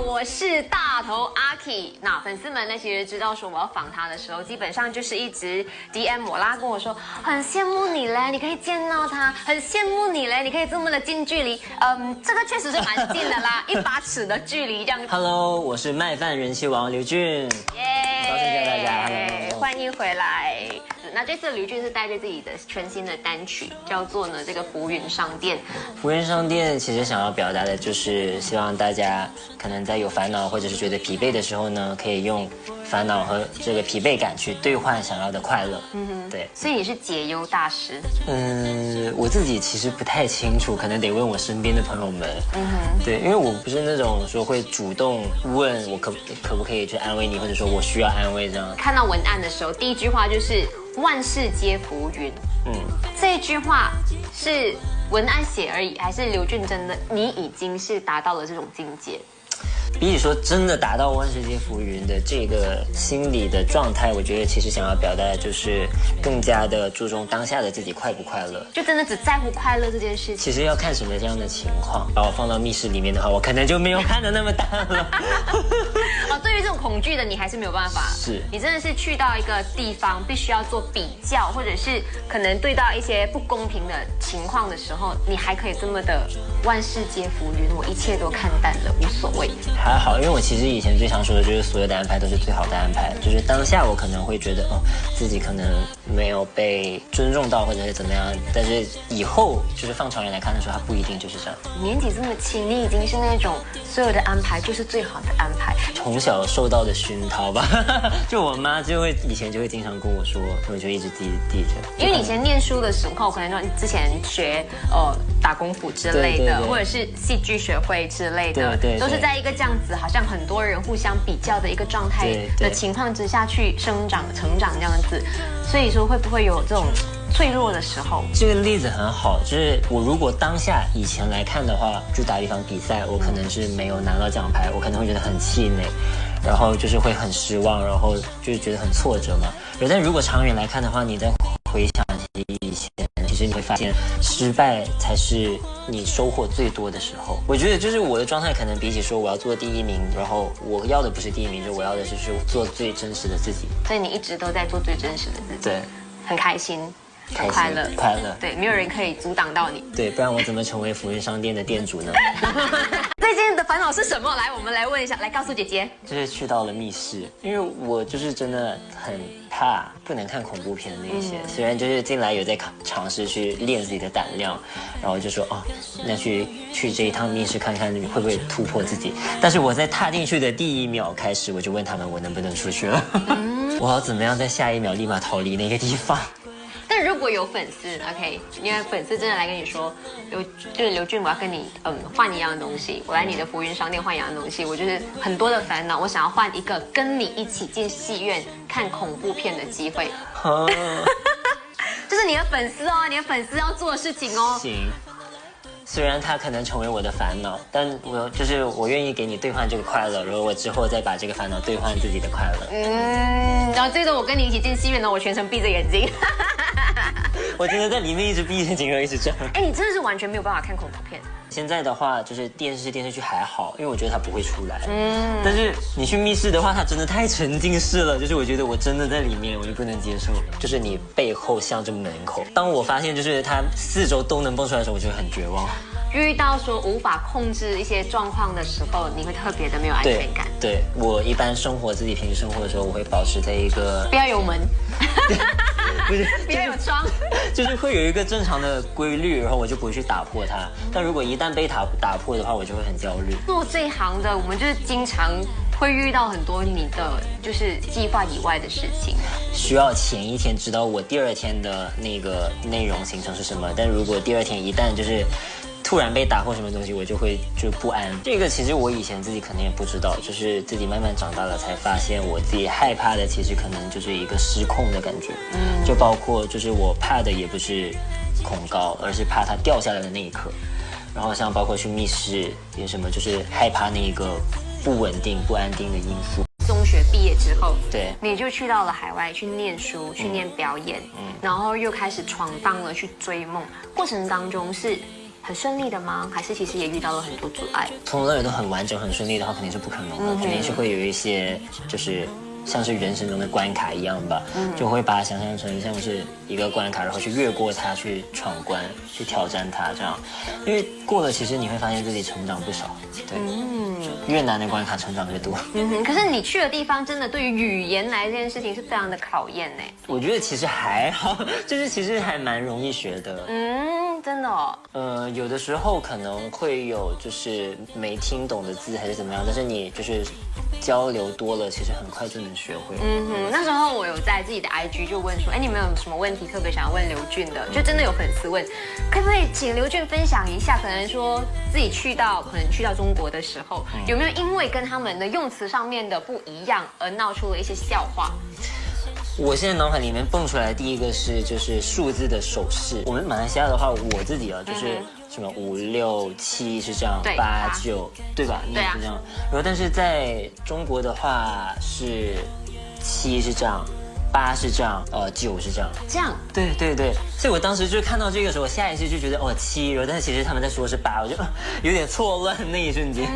我是大头阿 K。那粉丝们呢，其实知道说我要访他的时候，基本上就是一直 DM 我啦，跟我说很羡慕你嘞，你可以见到他，很羡慕你嘞，你可以这么的近距离。这个确实是蛮近的啦，1把尺的距离这样。Hello， 我是麦饭人气王刘俊。耶！高兴见大家 ，Hello， 欢迎回来。那这次刘俊是带着自己的全新的单曲，叫做呢这个浮云商店。浮云商店其实想要表达的就是希望大家可能在有烦恼或者是觉得疲惫的时候呢，可以用烦恼和这个疲惫感去兑换想要的快乐。对。所以你是解忧大师。我自己其实不太清楚，可能得问我身边的朋友们。对，因为我不是那种说会主动问我可不可以去安慰你，或者说我需要安慰这样。看到文案的时候，第一句话就是万事皆浮云。这句话是文案写而已，还是刘俊真的你已经是达到了这种境界？比起说真的达到万事皆浮云的这个心理的状态，我觉得其实想要表达的就是更加的注重当下的自己快不快乐，就真的只在乎快乐这件事情。其实要看什么样的情况。把我放到密室里面的话，我可能就没有看得那么淡了。对于这种恐惧的你还是没有办法。是你真的是去到一个地方，必须要做比较，或者是可能对到一些不公平的情况的时候，你还可以这么的万事皆浮云，我一切都看淡了，无所谓。还好，因为我其实以前最常说的就是所有的安排都是最好的安排，就是当下我可能会觉得自己可能没有被尊重到或者是怎么样，但是以后就是放长远来看的时候，它不一定就是这样。年纪这么轻，你已经是那种所有的安排就是最好的安排，从小受到的熏陶吧。就我妈以前就会经常跟我说，我就一直递着。因为你以前念书的时候，可能说你之前学打功夫之类的，或者是戏剧学会之类的，对，都是在一个这样子好像很多人互相比较的一个状态的情况之下去成长这样子，所以说会不会有这种脆弱的时候？这个例子很好，就是我如果当下以前来看的话，就打比方比赛，我可能是没有拿到奖牌，我可能会觉得很气馁，然后就是会很失望，然后就是觉得很挫折嘛。但如果长远来看的话，你再回想起以前，其实你会发现失败才是你收获最多的时候。我觉得就是我的状态可能比起说我要做第一名，然后我要的不是第一名，就我要的是做最真实的自己。所以你一直都在做最真实的自己。对，很开心。快乐，对，没有人可以阻挡到你。对，不然我怎么成为浮云商店的店主呢？最近的烦恼是什么？来，我们来问一下，来告诉姐姐。就是去到了密室，因为我就是真的很怕不能看恐怖片的那些。虽然就是进来有在尝试去练自己的胆量，然后就说那去这一趟密室看看会不会突破自己。但是我在踏进去的第一秒开始，我就问他们我能不能出去了。我要怎么样在下一秒立马逃离那个地方？但如果有粉丝 ，OK， 因为粉丝真的来跟你说，就是刘俊，我要跟你换一样东西，我来你的浮云商店换一样东西，我就是很多的烦恼，我想要换一个跟你一起进戏院看恐怖片的机会。这是你的粉丝哦，你的粉丝要做的事情哦。行。虽然它可能成为我的烦恼，但我愿意给你兑换这个快乐，然后我之后再把这个烦恼兑换自己的快乐。然后这个我跟你一起进戏院呢，我全程闭着眼睛。我真的在里面一直闭眼睛，然后一直这样。你真的是完全没有办法看恐怖片。现在的话，就是电视剧还好，因为我觉得它不会出来。但是你去密室的话，它真的太沉浸式了，就是我觉得我真的在里面，我就不能接受。就是你背后向着门口，当我发现就是它四周都能蹦出来的时候，我就会很绝望。遇到说无法控制一些状况的时候，你会特别的没有安全感。对，我一般自己平时生活的时候，我会保持在一个不要有门。不是，不要有窗，就是会有一个正常的规律，然后我就不会去打破它。但如果一旦被打破的话，我就会很焦虑。做这一行的，我们就是经常会遇到很多你的就是计划以外的事情，需要前一天知道我第二天的那个内容行程是什么。但如果第二天一旦就是突然被打破什么东西，我就不安。这个其实我以前自己可能也不知道，就是自己慢慢长大了才发现，我自己害怕的其实可能就是一个失控的感觉。就包括就是我怕的也不是恐高，而是怕它掉下来的那一刻。然后像包括去密室有什么，就是害怕那个不稳定、不安定的因素。中学毕业之后，对，你就去到了海外去念书，去念表演，然后又开始闯荡了，去追梦。过程当中是很顺利的吗？还是其实也遇到了很多阻碍？从头到尾都很完整、很顺利的话，肯定是不可能的，肯定是会有一些就是像是人生中的关卡一样吧，就会把它想象成像是一个关卡，然后去越过它，去闯关，去挑战它这样。因为过了，其实你会发现自己成长不少。对，越难的关卡成长越多。可是你去的地方真的对于语言来这件事情是非常的考验呢。我觉得其实还好，就是其实还蛮容易学的。真的哦。有的时候可能会有就是没听懂的字还是怎么样，但是你就是交流多了，其实很快就能学会。那时候我有在自己的 IG 就问说，你们有什么问题特别想要问刘俊的？就真的有粉丝问，可不可以请刘俊分享一下？可能说自己去到中国的时候，有没有因为跟他们的用词上面的不一样而闹出了一些笑话？我现在脑海里面蹦出来的第一个是就是数字的手势。我们马来西亚的话，我自己就是什么5、6、7是这样，8、9，对吧？你也是这样。然后但是在中国的话是7是这样，8是这样，9是这样。这样。对对对，所以我当时就看到这个时候，我下意识就觉得7，然后但是其实他们在说是8，我就有点错乱那一瞬间。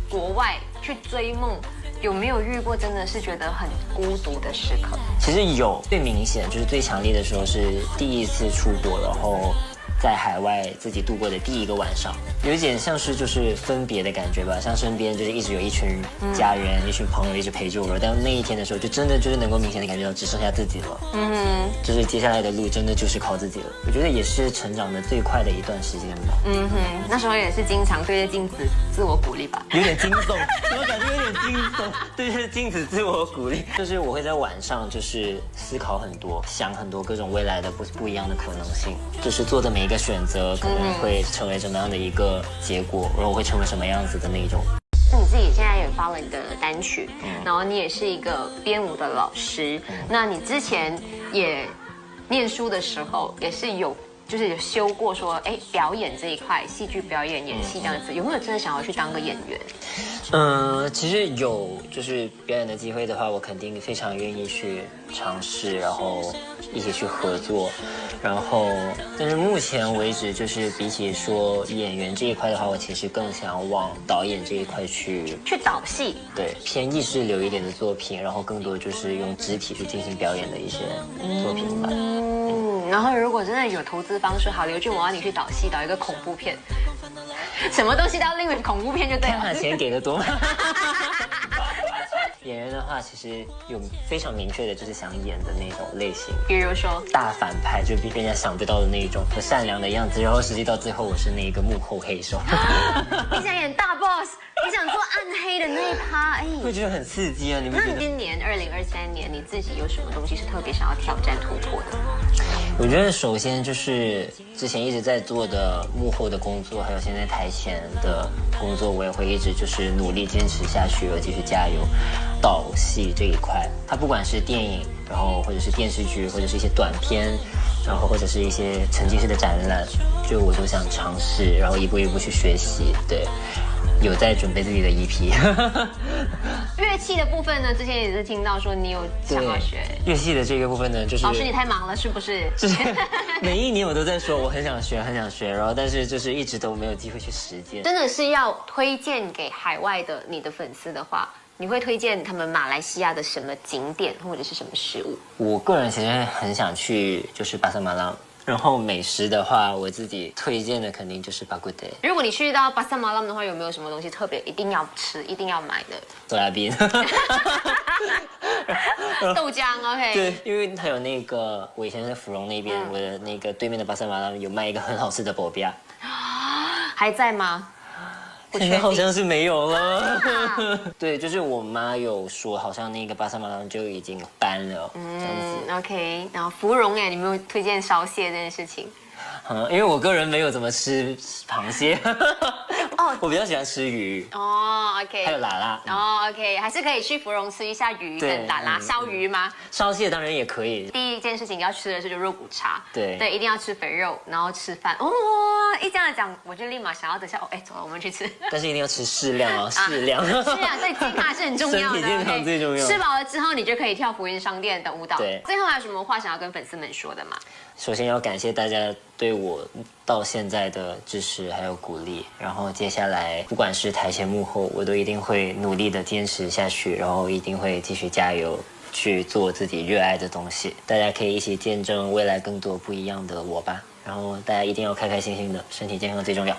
国外去追梦。有没有遇过真的是觉得很孤独的时刻？其实有，最明显就是最强烈的时候是第一次出国，然后在海外自己度过的第一个晚上，有一点像是就是分别的感觉吧，像身边就是一直有一群家人、一群朋友一直陪着我，但那一天的时候就真的就是能够明显的感觉到只剩下自己了。就是接下来的路真的就是靠自己了。我觉得也是成长的最快的一段时间吧。那时候也是经常对着镜子自我鼓励吧，有点惊悚，我感觉有点惊悚，对着镜子自我鼓励。就是我会在晚上就是思考很多，想很多各种未来的不一样的可能性，就是做的每一个选择可能会成为什么样的一个结果，然后我会成为什么样子的那种。你自己现在也发了你的单曲，然后你也是一个编舞的老师，那你之前也念书的时候也是有修过说，表演这一块，戏剧表演、演戏这样子，有没有真的想要去当个演员？其实有，就是表演的机会的话，我肯定非常愿意去尝试，然后一起去合作，然后，但是目前为止，就是比起说演员这一块的话，我其实更想往导演这一块去导戏，对，偏意识流一点的作品，然后更多就是用肢体去进行表演的一些作品吧。然后如果真的有投资方说好，刘俊，我要你去导戏，导一个恐怖片，什么东西都要另为恐怖片就对了。看钱给的多吗？演员的话，其实有非常明确的，就是想演的那种类型，比如说大反派，就比人家想不到的那一种善良的样子，然后实际到最后我是那个幕后黑手。你想演大 boss， 你想做暗黑的那一趴，会觉得很刺激啊！你们觉得？那今年2023年，你自己有什么东西是特别想要挑战突破的？我觉得首先就是之前一直在做的幕后的工作，还有现在台前的工作，我也会一直就是努力坚持下去，然后继续加油。导戏这一块，它不管是电影，然后或者是电视剧，或者是一些短片，然后或者是一些沉浸式的展览，就我都想尝试，然后一步一步去学习。对。有在准备自己的EP。乐器的部分呢，之前也是听到说你有想要学。乐器的这个部分呢，就是老师你太忙了，是不是？就是每一年我都在说我很想学，很想学，然后但是就是一直都没有机会去实践。真的是要推荐给海外的你的粉丝的话，你会推荐他们马来西亚的什么景点或者是什么食物？我个人其实很想去，就是巴塞马拉。然后美食的话，我自己推荐的肯定就是巴古德。如果你去到巴塞马拉的话，有没有什么东西特别一定要吃、一定要买的？豆芽冰。豆浆 ，OK。对，因为它有那个，我以前在芙蓉那边，我的那个对面的巴塞马拉有卖一个很好吃的薄饼。还在吗？现在好像是没有了。对，就是我妈有说，好像那个巴塞马拉就已经搬了，这样子。OK， 然后芙蓉你没有推荐烧蟹这件事情？因为我个人没有怎么吃螃蟹。我比较喜欢吃鱼。OK。还有喇喇。OK， 还是可以去芙蓉吃一下鱼跟喇喇烧鱼吗？烧蟹当然也可以。第一件事情要吃的是就肉骨茶。对，一定要吃肥肉，然后吃饭。一这样讲，我就立马想要等下走了，我们去吃。但是一定要吃适量哦，适量。适量，对，健康是很重要的。身体健康最重要。吃饱了之后，你就可以跳福音商店的舞蹈。对。最后还有什么话想要跟粉丝们说的吗？首先要感谢大家对我到现在的支持还有鼓励，然后接下来不管是台前幕后，我都一定会努力的坚持下去，然后一定会继续加油去做自己热爱的东西。大家可以一起见证未来更多不一样的我吧。然后大家一定要开开心心的，身体健康最重要。